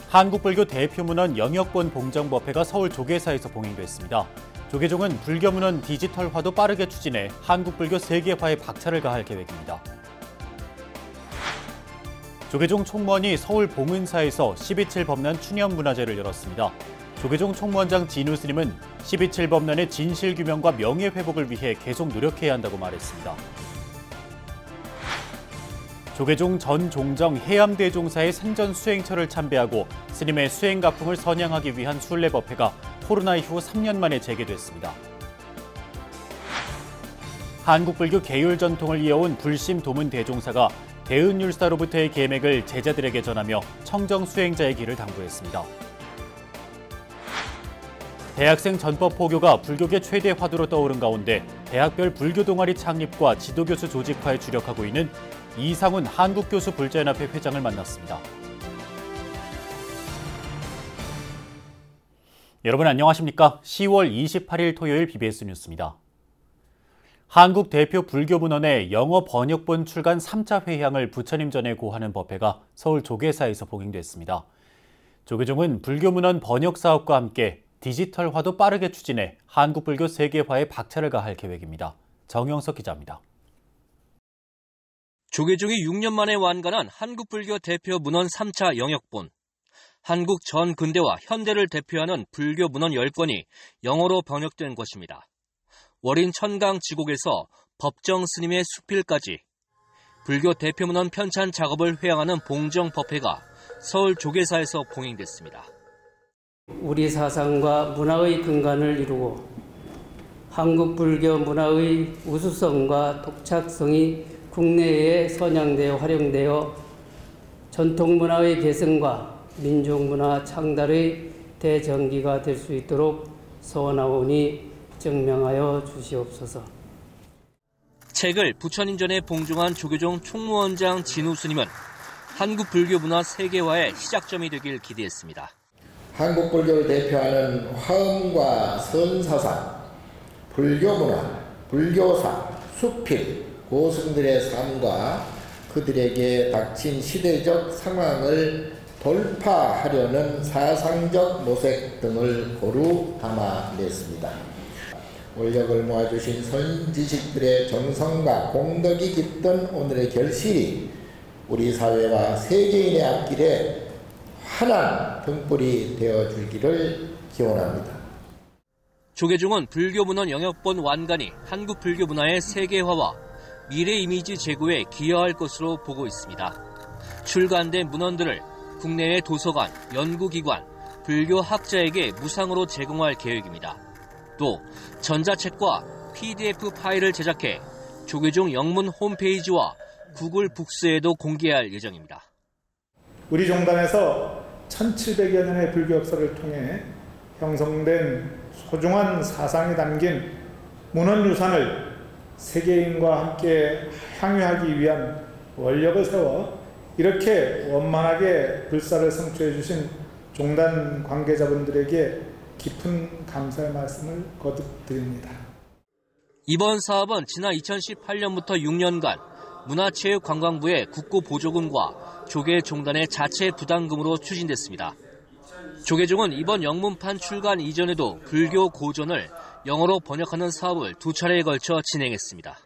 한국불교 대표문헌 영역본 봉정법회가 서울 조계사에서 봉행됐습니다. 조계종은 불교문헌 디지털화도 빠르게 추진해 한국불교 세계화에 박차를 가할 계획입니다. 조계종 총무원이 서울 봉은사에서 12.7 법난 추념문화제를 열었습니다. 조계종 총무원장 진우 스님은 12.7 법난의 진실규명과 명예회복을 위해 계속 노력해야 한다고 말했습니다. 조계종 전 종정 해암대종사의 생전 수행처를 참배하고 스님의 수행가풍을 선양하기 위한 순례법회가 코로나 이후 3년 만에 재개됐습니다. 한국불교 계율 전통을 이어온 불심 도문 대종사가 대은율사로부터의 계맥을 제자들에게 전하며 청정 수행자의 길을 당부했습니다. 대학생 전법 포교가 불교계 최대 화두로 떠오른 가운데 대학별 불교 동아리 창립과 지도교수 조직화에 주력하고 있는 이상훈 한국교수 불자연합회 회장을 만났습니다. 여러분 안녕하십니까? 10월 28일 토요일 BBS 뉴스입니다. 한국 대표 불교문헌의 영어 번역본 출간 3차 회향을 부처님 전에 고하는 법회가 서울 조계사에서 봉행됐습니다. 조계종은 불교문헌 번역 사업과 함께 디지털화도 빠르게 추진해 한국불교 세계화에 박차를 가할 계획입니다. 정영석 기자입니다. 조계종이 6년 만에 완간한 한국불교 대표 문헌 3차 영역본. 한국 전 근대와 현대를 대표하는 불교 문헌 10권이 영어로 번역된 것입니다. 월인 천강 지곡에서 법정 스님의 수필까지 불교 대표 문헌 편찬 작업을 회양하는 봉정법회가 서울 조계사에서 봉행됐습니다. 우리 사상과 문화의 근간을 이루고 한국 불교 문화의 우수성과 독창성이 국내에 선양되어 활용되어 전통 문화의 개성과 민족 문화 창달의 대전기가 될 수 있도록 소원하오니 증명하여 주시옵소서. 책을 부처님 전에 봉종한 조계종 총무원장 진우 스님은 한국 불교 문화 세계화의 시작점이 되길 기대했습니다. 한국 불교를 대표하는 화엄과 선사상, 불교 문화, 불교사, 수필, 고승들의 삶과 그들에게 닥친 시대적 상황을 돌파하려는 사상적 모색 등을 고루 담아냈습니다. 원력을 모아주신 선지식들의 정성과 공덕이 깃든 오늘의 결실이 우리 사회와 세계인의 앞길에 환한 등불이 되어줄기를 기원합니다. 조계종은 불교문헌 영역본 완간이 한국 불교 문화의 세계화와 미래 이미지 제고에 기여할 것으로 보고 있습니다. 출간된 문헌들을 국내외 도서관, 연구기관, 불교학자에게 무상으로 제공할 계획입니다. 또 전자책과 PDF 파일을 제작해 조계종 영문 홈페이지와 구글 북스에도 공개할 예정입니다. 우리 종단에서 1700여 년의 불교 역사를 통해 형성된 소중한 사상이 담긴 문헌유산을 세계인과 함께 향유하기 위한 원력을 세워 이렇게 원만하게 불사를 성취해 주신 종단 관계자분들에게 깊은 감사의 말씀을 거듭 드립니다. 이번 사업은 지난 2018년부터 6년간 문화체육관광부의 국고보조금과 조계종단의 자체 부담금으로 추진됐습니다. 조계종은 이번 영문판 출간 이전에도 불교 고전을 영어로 번역하는 사업을 2차례에 걸쳐 진행했습니다.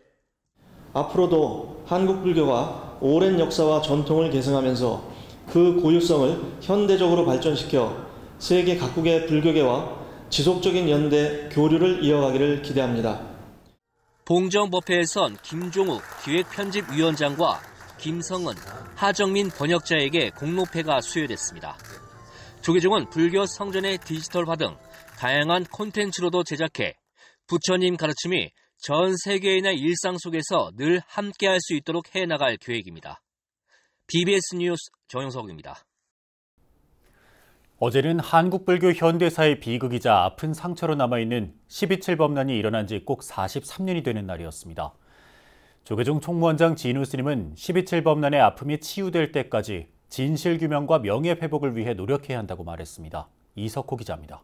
앞으로도 한국 불교가 오랜 역사와 전통을 계승하면서 그 고유성을 현대적으로 발전시켜 세계 각국의 불교계와 지속적인 연대, 교류를 이어가기를 기대합니다. 봉정법회에선 김종욱 기획편집위원장과 김성은, 하정민 번역자에게 공로패가 수여됐습니다. 조계종은 불교 성전의 디지털화 등 다양한 콘텐츠로도 제작해 부처님 가르침이 전 세계인의 일상 속에서 늘 함께할 수 있도록 해나갈 계획입니다. BBS 뉴스 정영석입니다. 어제는 한국불교 현대사의 비극이자 아픈 상처로 남아있는 12.7 법난이 일어난 지 꼭 43년이 되는 날이었습니다. 조계종 총무원장 진우 스님은 12.7 법난의 아픔이 치유될 때까지 진실규명과 명예회복을 위해 노력해야 한다고 말했습니다. 이석호 기자입니다.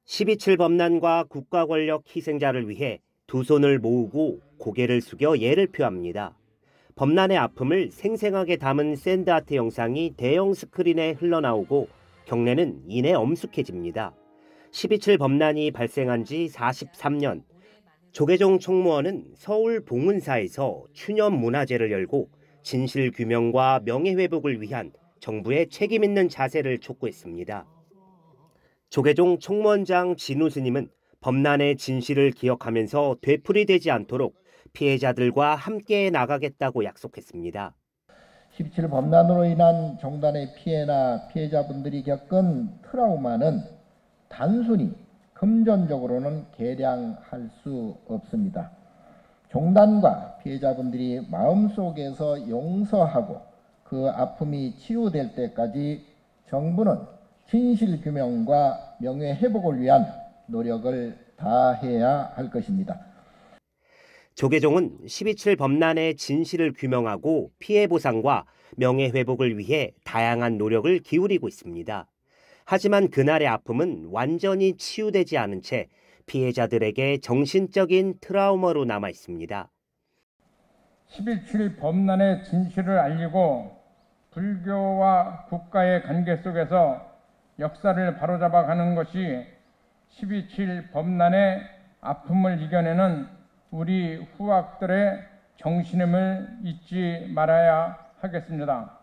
12.7 법난과 국가 권력 희생자를 위해 두 손을 모으고 고개를 숙여 예를 표합니다. 범난의 아픔을 생생하게 담은 샌드아트 영상이 대형 스크린에 흘러나오고 경내는 이내 엄숙해집니다. 12.7 범난이 발생한 지 43년, 조계종 총무원은 서울 봉은사에서 추념문화제를 열고 진실규명과 명예회복을 위한 정부의 책임있는 자세를 촉구했습니다. 조계종 총무원장 진우 스님은 범난의 진실을 기억하면서 되풀이되지 않도록 피해자들과 함께 나가겠다고 약속했습니다. 12.7 범난으로 인한 종단의 피해나 피해자분들이 겪은 트라우마는 단순히 금전적으로는 계량할 수 없습니다. 종단과 피해자분들이 마음속에서 용서하고 그 아픔이 치유될 때까지 정부는 진실규명과 명예회복을 위한 노력을 다해야 할 것입니다. 조계종은 12.7 범난의 진실을 규명하고 피해 보상과 명예회복을 위해 다양한 노력을 기울이고 있습니다. 하지만 그날의 아픔은 완전히 치유되지 않은 채 피해자들에게 정신적인 트라우마로 남아 있습니다. 12.7 범난의 진실을 알리고 불교와 국가의 관계 속에서 역사를 바로잡아가는 것이 12.7 범난의 아픔을 이겨내는 우리 후학들의 정신임을 잊지 말아야 하겠습니다.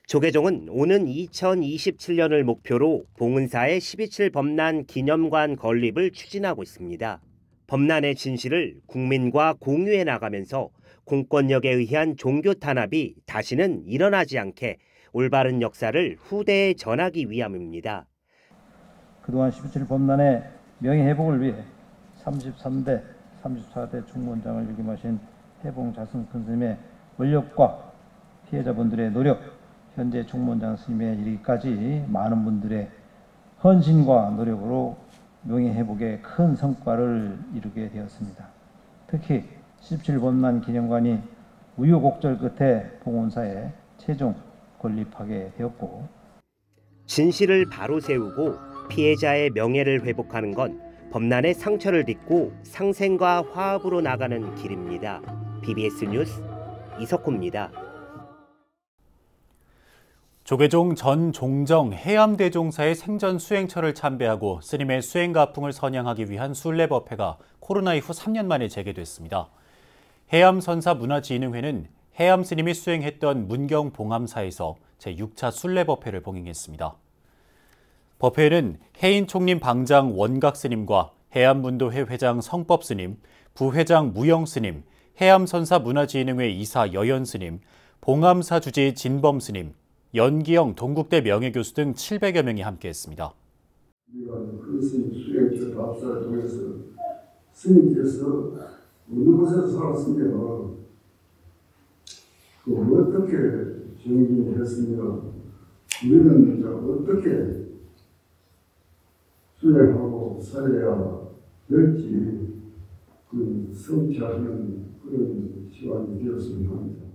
조계종은 오는 2027년을 목표로 봉은사의 12.7 범난 기념관 건립을 추진하고 있습니다. 범난의 진실을 국민과 공유해 나가면서 공권력에 의한 종교 탄압이 다시는 일어나지 않게 올바른 역사를 후대에 전하기 위함입니다. 그동안 12.7 범난의 명예회복을 위해 33대, 34대 총무원장을 역임하신 해봉자승 큰 스님의 원력과 피해자분들의 노력, 현재 총무원장 스님에 이르기까지 많은 분들의 헌신과 노력으로 명예회복에 큰 성과를 이루게 되었습니다. 특히 12.7 범난 기념관이 우여곡절 끝에 봉은사에 최종 건립하게 되었고, 진실을 바로 세우고 피해자의 명예를 회복하는 건 범난의 상처를 딛고 상생과 화합으로 나가는 길입니다. BBS 뉴스 이석호입니다. 조계종 전 종정 해암대종사의 생전 수행처를 참배하고 스님의 수행과 풍을 선양하기 위한 순례법회가 코로나 이후 3년 만에 재개됐습니다. 해암선사문화진흥회는 해암 스님이 수행했던 문경 봉암사에서 제6차 순례법회를 봉행했습니다. 법회에는 해인 총림 방장 원각 스님과 해암문도회 회장 성법 스님, 부회장 무영 스님, 해암선사문화진흥회 이사 여연 스님, 봉암사 주지 진범 스님, 연기영 동국대 명예교수 등 700여 명이 함께했습니다. 우리가 그 스님 수행처 답사를 통해서 스님께서 어느 곳에서 살았으며 어떻게 정진했으며 우리는 어떻게 수행하고 살아야 될지 그 성취하는 그런 시간이 되었으면 합니다.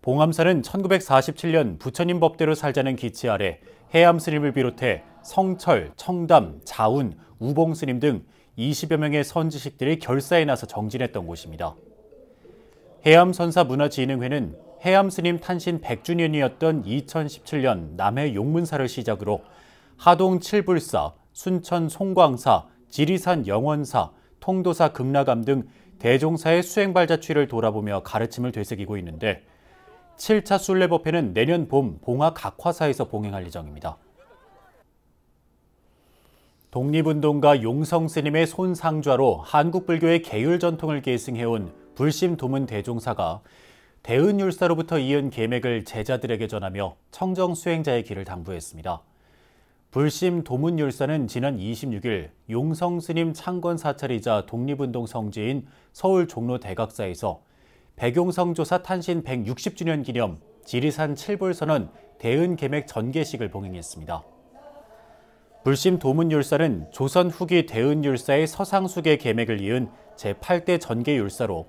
봉암사는 1947년 부처님 법대로 살자는 기치 아래 해암 스님을 비롯해 성철, 청담, 자운, 우봉 스님 등 20여 명의 선지식들이 결사에 나서 정진했던 곳입니다. 해암선사문화진흥회는 해암 스님 탄신 100주년이었던 2017년 남해 용문사를 시작으로 하동 칠불사, 순천 송광사, 지리산 영원사, 통도사 극락암 등 대종사의 수행발자취를 돌아보며 가르침을 되새기고 있는데 7차 순례법회는 내년 봄 봉화 각화사에서 봉행할 예정입니다. 독립운동가 용성 스님의 손상좌로 한국불교의 계율 전통을 계승해온 불심 도문 대종사가 대은율사로부터 이은 계맥을 제자들에게 전하며 청정 수행자의 길을 당부했습니다. 불심 도문율사는 지난 26일 용성 스님 창건 사찰이자 독립운동 성지인 서울 종로 대각사에서 백용성조사 탄신 160주년 기념 지리산 칠불선언 대은계맥 전개식을 봉행했습니다. 불심 도문율사는 조선 후기 대은율사의 서상숙의 계맥을 이은 제8대 전계율사로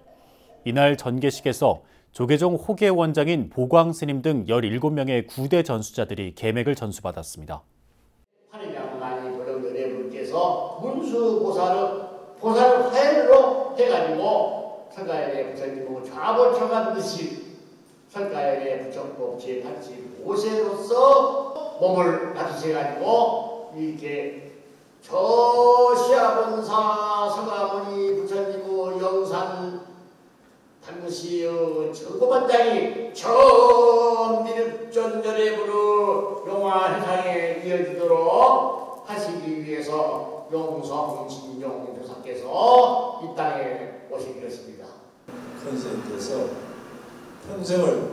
이날 전개식에서 조계종 호계 원장인 보광스님 등 17명의 9대 전수자들이 계맥을 전수받았습니다. 환희명만이 도령들의 분께서 문수보살을 화해로 해가지고 서가열의 부처님은 좌보처간 듯이 서가열의 부처법 제85세로서 몸을 낮추셔가지고 이렇게 저 시아본사 서가모니 부처님의 영산 당시의 정보반장이 저 미륵전절의 용화회상에 이어지도록 하시기 위해서 용성 진용 조사께서 이 땅에 오시게 됐습니다. 선생님께서 평생을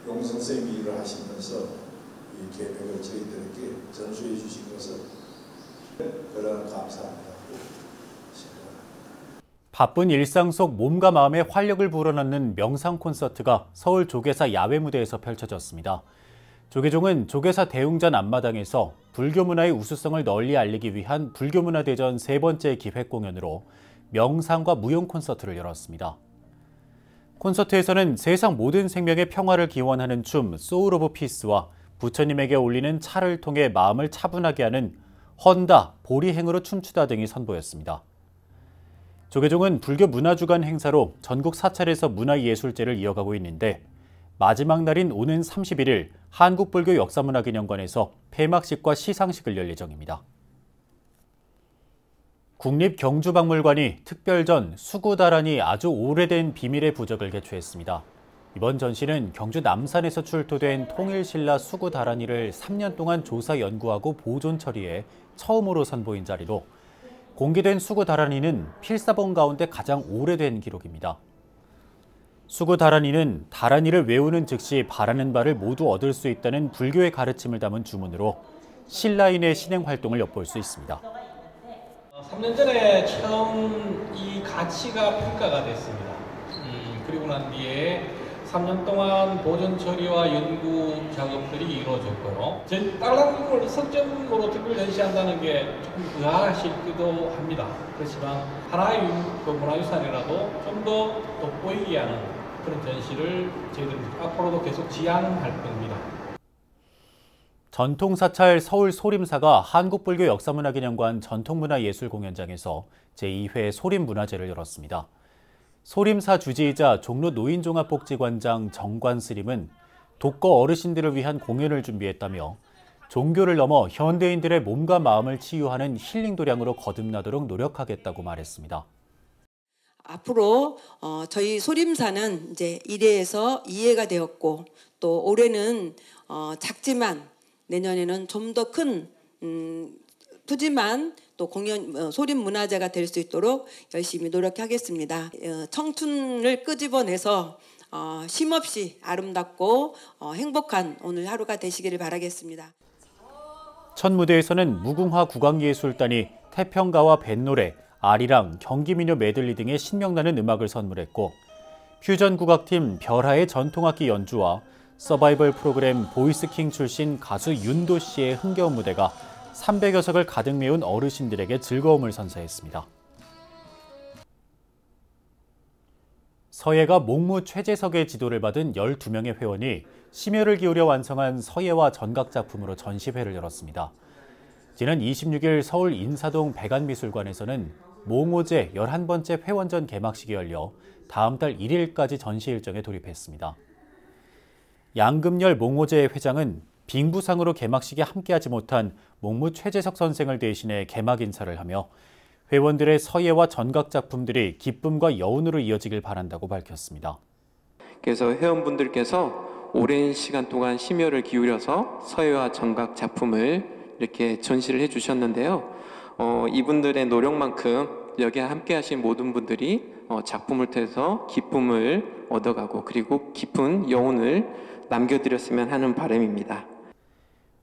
용성쌤이 일을 하시면서 이 계획을 저희들에게 전수해 주신 것을 그런 감사합니다. 바쁜 일상 속 몸과 마음에 활력을 불어넣는 명상 콘서트가 서울 조계사 야외 무대에서 펼쳐졌습니다. 조계종은 조계사 대웅전 앞마당에서 불교 문화의 우수성을 널리 알리기 위한 불교문화대전 3번째 기획 공연으로 명상과 무용 콘서트를 열었습니다. 콘서트에서는 세상 모든 생명의 평화를 기원하는 춤 소울 오브 피스와 부처님에게 올리는 차를 통해 마음을 차분하게 하는 헌다, 보리행으로 춤추다 등이 선보였습니다. 조계종은 불교 문화주간 행사로 전국 사찰에서 문화예술제를 이어가고 있는데 마지막 날인 오는 31일 한국불교 역사문화기념관에서 폐막식과 시상식을 열 예정입니다. 국립경주박물관이 특별전 수구다란이 아주 오래된 비밀의 부적을 개최했습니다. 이번 전시는 경주 남산에서 출토된 통일신라 수구다란이를 3년 동안 조사 연구하고 보존 처리해 처음으로 선보인 자리로 공개된 수구다란이는 필사본 가운데 가장 오래된 기록입니다. 수구다란이는 다란이를 외우는 즉시 바라는 바를 모두 얻을 수 있다는 불교의 가르침을 담은 주문으로 신라인의 신행 활동을 엿볼 수 있습니다. 3년 전에 처음 이 가치가 평가가 됐습니다. 그리고 난 뒤에 3년 동안 보존 처리와 연구 작업들이 이루어졌고요. 딸랑궁을 석점으로 특별 전시한다는 게 조금 의아하시기도 합니다. 그렇지만 하나의 문화유산이라도 좀 더 돋보이게 하는 그런 전시를 저희들은 앞으로도 계속 지향할 겁니다. 전통사찰 서울 소림사가 한국불교 역사문화기념관 전통문화예술공연장에서 제2회 소림문화제를 열었습니다. 소림사 주지이자 종로 노인종합복지관장 정관스님은 독거 어르신들을 위한 공연을 준비했다며 종교를 넘어 현대인들의 몸과 마음을 치유하는 힐링 도량으로 거듭나도록 노력하겠다고 말했습니다. 앞으로 저희 소림사는 이제 1회에서 2회가 되었고 또 올해는 작지만 내년에는 좀 더 큰 푸짐한 또 공연 소림 문화제가 될 수 있도록 열심히 노력하겠습니다. 청춘을 끄집어내서 쉼없이 아름답고 행복한 오늘 하루가 되시기를 바라겠습니다. 첫 무대에서는 무궁화 국악예술단이 태평가와 뱃노래, 아리랑, 경기민요 메들리 등의 신명나는 음악을 선물했고 퓨전 국악팀 별하의 전통악기 연주와 서바이벌 프로그램 보이스킹 출신 가수 윤도 씨의 흥겨운 무대가 300여 석을 가득 메운 어르신들에게 즐거움을 선사했습니다. 서예가 목무 최재석의 지도를 받은 12명의 회원이 심혈을 기울여 완성한 서예와 전각 작품으로 전시회를 열었습니다. 지난 26일 서울 인사동 백안미술관에서는 몽오제 11번째 회원전 개막식이 열려 다음 달 1일까지 전시 일정에 돌입했습니다. 양금열 몽오제 회장은 빙부상으로 개막식에 함께하지 못한 목무 최재석 선생을 대신해 개막 인사를 하며 회원들의 서예와 전각 작품들이 기쁨과 여운으로 이어지길 바란다고 밝혔습니다. 그래서 회원분들께서 오랜 시간 동안 심혈을 기울여서 서예와 전각 작품을 이렇게 전시를 해주셨는데요. 이분들의 노력만큼 여기에 함께하신 모든 분들이 작품을 통해서 기쁨을 얻어가고 그리고 깊은 여운을 남겨드렸으면 하는 바람입니다.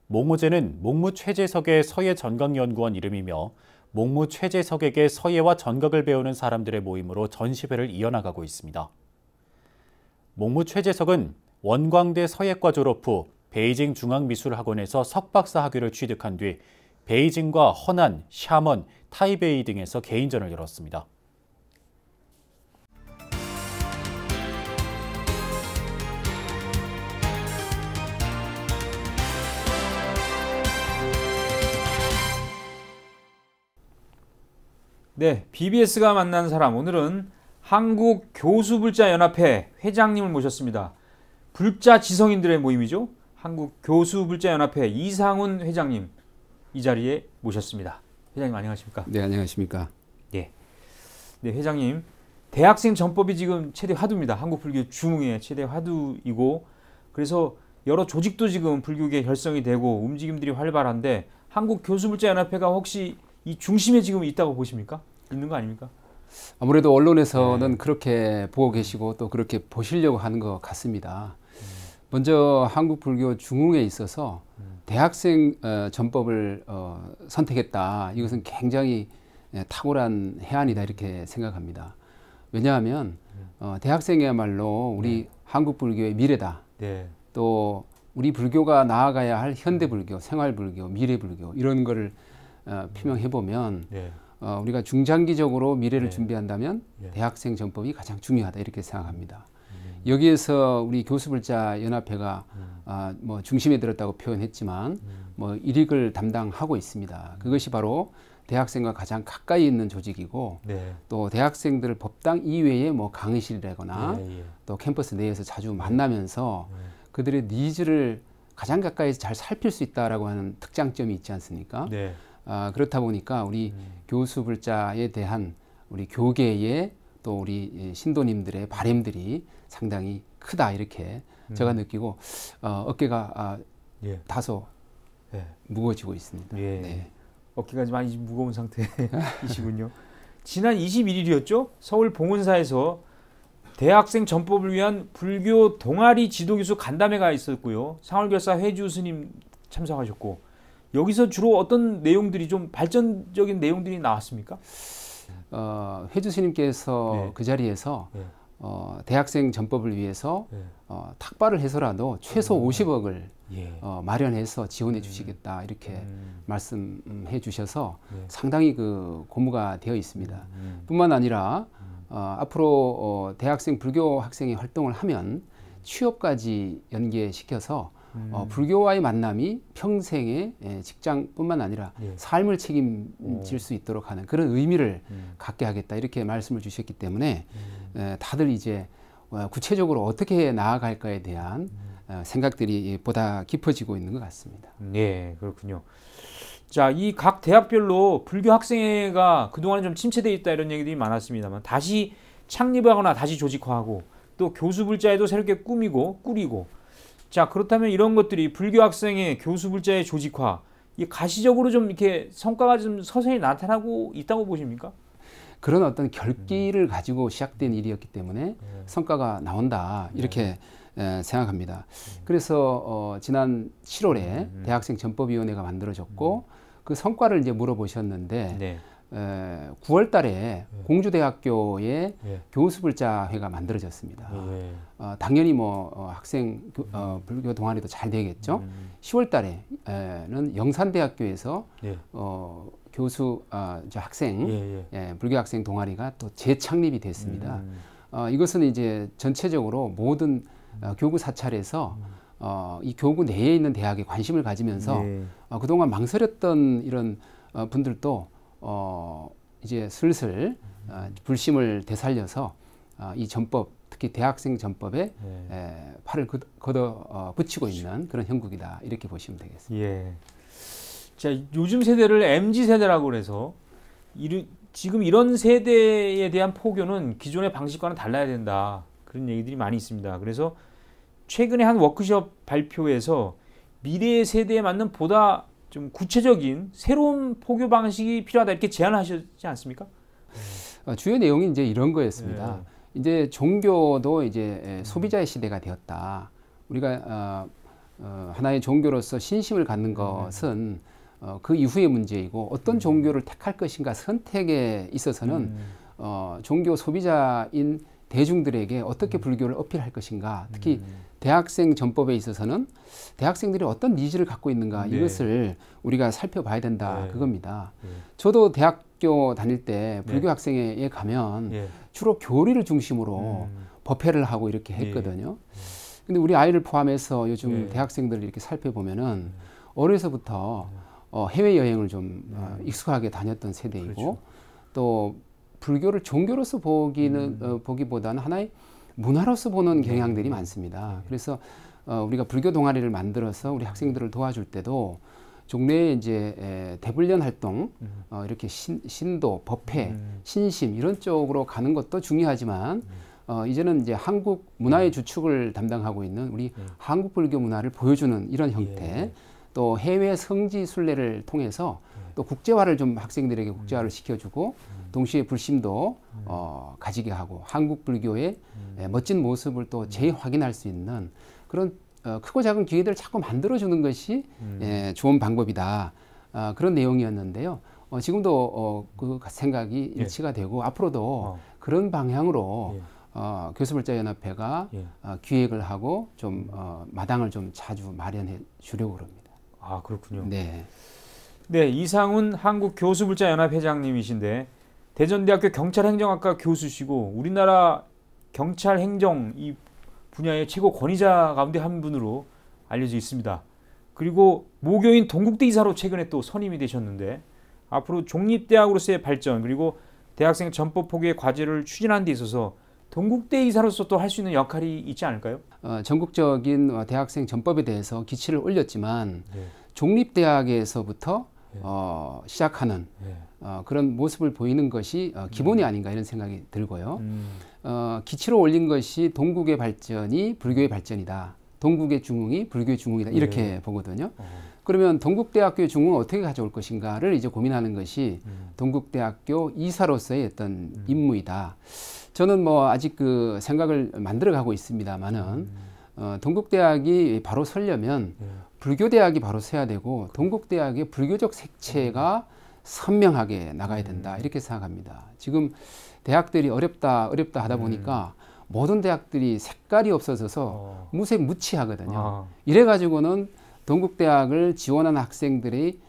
몽오제는 목무 최재석의 서예 전각연구원 이름이며 목무 최재석에게 서예와 전각을 배우는 사람들의 모임으로 전시회를 이어나가고 있습니다. 목무 최재석은 원광대 서예과 졸업 후 베이징 중앙미술학원에서 석박사 학위를 취득한 뒤 베이징과 허난, 샤먼, 타이베이 등에서 개인전을 열었습니다. 네, BBS가 만난 사람 오늘은 한국교수불자연합회 회장님을 모셨습니다. 불자 지성인들의 모임이죠. 한국교수불자연합회 이상훈 회장님 이 자리에 모셨습니다. 회장님 안녕하십니까? 네, 안녕하십니까? 예. 네, 회장님. 대학생 전법이 지금 최대 화두입니다. 한국불교 중흥의 최대 화두이고 그래서 여러 조직도 지금 불교계 결성이 되고 움직임들이 활발한데 한국교수불자연합회가 혹시 이 중심에 지금 있다고 보십니까? 있는 거 아닙니까? 아무래도 언론에서는 그렇게 보고 계시고 또 그렇게 보시려고 하는 것 같습니다. 먼저 한국불교 중흥에 있어서 대학생 전법을 선택했다. 이것은 굉장히 탁월한 해안이다 이렇게 생각합니다. 왜냐하면 대학생이야말로 우리 한국불교의 미래다. 네. 또 우리 불교가 나아가야 할 현대불교, 생활불교, 미래불교 이런 거를 표명해보면 우리가 중장기적으로 미래를 준비한다면 대학생 전법이 가장 중요하다 이렇게 생각합니다. 여기에서 우리 교수불자연합회가 뭐 중심에 들었다고 표현했지만 뭐 일익을 담당하고 있습니다. 그것이 바로 대학생과 가장 가까이 있는 조직이고 또 대학생들을 법당 이외에 뭐 강의실이라거나 또 캠퍼스 내에서 자주 만나면서 그들의 니즈를 가장 가까이서 잘 살필 수 있다라고 하는 특장점이 있지 않습니까? 그렇다 보니까 우리 교수불자에 대한 우리 교계의 또 우리 신도님들의 바램들이 상당히 크다 이렇게 제가 느끼고 어깨가 다소 무거워지고 있습니다. 네. 어깨가 많이 무거운 상태이시군요. 지난 21일이었죠? 서울 봉은사에서 대학생 전법을 위한 불교 동아리 지도교수 간담회가 있었고요. 상월결사 회주 스님 참석하셨고 여기서 주로 어떤 내용들이 좀 발전적인 내용들이 나왔습니까? 회주 스님께서 그 자리에서 대학생 전법을 위해서 탁발을 해서라도 최소 50억을 마련해서 지원해 주시겠다 이렇게 말씀해 주셔서 상당히 그 고무가 되어 있습니다. 뿐만 아니라 앞으로 대학생 불교 학생이 활동을 하면 취업까지 연계시켜서 불교와의 만남이 평생의 직장뿐만 아니라 삶을 책임질 수 있도록 하는 그런 의미를 갖게 하겠다 이렇게 말씀을 주셨기 때문에 다들 이제 구체적으로 어떻게 나아갈까에 대한 생각들이 보다 깊어지고 있는 것 같습니다. 네, 그렇군요. 자, 이 각 대학별로 불교 학생회가 그동안 좀 침체되어 있다 이런 얘기들이 많았습니다만 다시 창립하거나 다시 조직화하고 또 교수불자에도 새롭게 꾸리고 자, 그렇다면 이런 것들이 불교 학생회, 교수불자의 조직화 이 가시적으로 좀 이렇게 성과가 좀 서서히 나타나고 있다고 보십니까? 그런 어떤 결기를 가지고 시작된 일이었기 때문에 성과가 나온다 이렇게 생각합니다. 그래서 지난 7월에 대학생 전법위원회가 만들어졌고 그 성과를 이제 물어보셨는데 9월 달에 공주대학교에 교수불자회가 만들어졌습니다. 당연히 뭐 학생 불교 동아리도 잘 되겠죠. 10월 달에는 영산대학교에서 교수 학생 불교 학생 동아리가 또 재창립이 됐습니다. 이것은 이제 전체적으로 모든 교구 사찰에서 이 교구 내에 있는 대학에 관심을 가지면서 그동안 망설였던 이런 분들도 이제 슬슬 불심을 되살려서 이 전법 특히 대학생 전법에 팔을 걷어 붙이고 있는 그런 형국이다 이렇게 보시면 되겠습니다. 예. 자, 요즘 세대를 MZ세대라고 그래서 지금 이런 세대에 대한 포교는 기존의 방식과는 달라야 된다. 그런 얘기들이 많이 있습니다. 그래서 최근에 한 워크숍 발표에서 미래의 세대에 맞는 보다 좀 구체적인 새로운 포교 방식이 필요하다 이렇게 제안하셨지 않습니까? 주요 내용이 이제 이런 거였습니다. 이제 종교도 이제 소비자의 시대가 되었다. 우리가 하나의 종교로서 신심을 갖는 것은 그 이후의 문제이고 어떤 종교를 택할 것인가 선택에 있어서는 종교 소비자인 대중들에게 어떻게 불교를 어필할 것인가 특히 대학생 전법에 있어서는 대학생들이 어떤 니즈를 갖고 있는가 이것을 우리가 살펴봐야 된다 그겁니다. 저도 대학교 다닐 때 불교 학생회에 가면 주로 교리를 중심으로 법회를 하고 이렇게 했거든요. 근데 우리 아이를 포함해서 요즘 대학생들을 이렇게 살펴보면은 어려서부터 해외여행을 좀 익숙하게 다녔던 세대이고 또 불교를 종교로서 보기보다는 하나의 문화로서 보는 경향들이 많습니다. 그래서 우리가 불교 동아리를 만들어서 우리 학생들을 도와줄 때도 종래에 이제 대불련 활동, 이렇게 신도, 법회, 신심 이런 쪽으로 가는 것도 중요하지만 이제는 이제 한국 문화의 주축을 담당하고 있는 우리 한국 불교 문화를 보여주는 이런 형태, 또 해외 성지 순례를 통해서 또 국제화를 좀 학생들에게 국제화를 시켜주고 동시에 불심도 가지게 하고 한국 불교의 멋진 모습을 또 재확인할 수 있는 그런 크고 작은 기회들을 자꾸 만들어주는 것이 좋은 방법이다. 그런 내용이었는데요. 지금도 그 생각이 일치가 되고 앞으로도 그런 방향으로 교수불자연합회가 기획을 하고 좀 마당을 좀 자주 마련해 주려고 합니다. 아, 그렇군요. 네. 네, 이상훈 한국교수불자연합 회장님이신데 대전대학교 경찰행정학과 교수시고 우리나라 경찰행정 이 분야의 최고 권위자 가운데 한 분으로 알려져 있습니다. 그리고 모교인 동국대 이사로 최근에 또 선임이 되셨는데 앞으로 종립대학으로서의 발전 그리고 대학생 전법 포기의 과제를 추진하는 데 있어서 동국대 이사로서 또 할 수 있는 역할이 있지 않을까요? 전국적인 대학생 전법에 대해서 기치를 올렸지만 종립대학에서부터 시작하는 그런 모습을 보이는 것이 기본이 아닌가 이런 생각이 들고요. 기치로 올린 것이 동국의 발전이 불교의 발전이다. 동국의 중흥이 불교의 중흥이다. 이렇게 보거든요. 그러면 동국대학교의 중흥을 어떻게 가져올 것인가를 이제 고민하는 것이 동국대학교 이사로서의 어떤 임무이다. 저는 뭐 아직 그 생각을 만들어가고 있습니다만은 동국대학이 바로 서려면 불교대학이 바로 서야 되고 동국대학의 불교적 색채가 선명하게 나가야 된다 이렇게 생각합니다. 지금 대학들이 어렵다 하다 보니까 모든 대학들이 색깔이 없어져서 무색무취하거든요. 이래가지고는 동국대학을 지원한 학생들이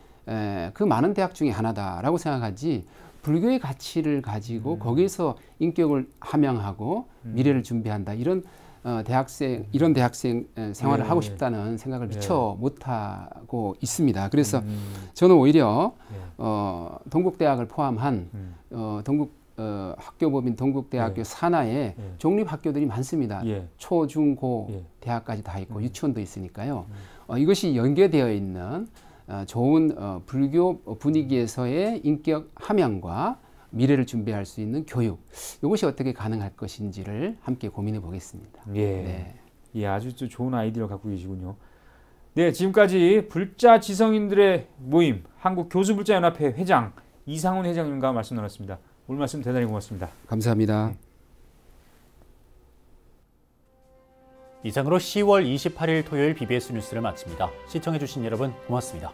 그 많은 대학 중에 하나다라고 생각하지 불교의 가치를 가지고 거기서 인격을 함양하고 미래를 준비한다 이런 대학생 생활을 하고 싶다는 생각을 미처 못하고 있습니다. 그래서 저는 오히려 동국대학을 포함한 학교법인 동국대학교 산하에 종립학교들이 많습니다. 초, 중, 고 대학까지 다 있고 유치원도 있으니까요. 이것이 연계되어 있는 좋은 불교 분위기에서의 인격 함양과 미래를 준비할 수 있는 교육, 이것이 어떻게 가능할 것인지를 함께 고민해 보겠습니다. 예, 아주 좋은 아이디어를 갖고 계시군요. 네, 지금까지 불자 지성인들의 모임 한국교수불자연합회 회장 이상훈 회장님과 말씀 나눴습니다. 오늘 말씀 대단히 고맙습니다. 감사합니다. 이상으로 10월 28일 토요일 BBS 뉴스를 마칩니다. 시청해주신 여러분 고맙습니다.